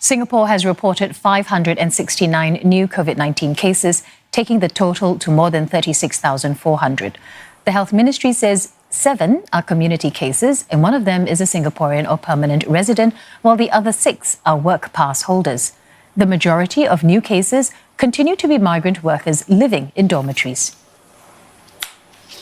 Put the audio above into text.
Singapore has reported 569 new COVID-19 cases, taking the total to more than 36,400. The Health Ministry says 7 are community cases, and one of them is a Singaporean or permanent resident, while the other 6 are work pass holders. The majority of new cases continue to be migrant workers living in dormitories.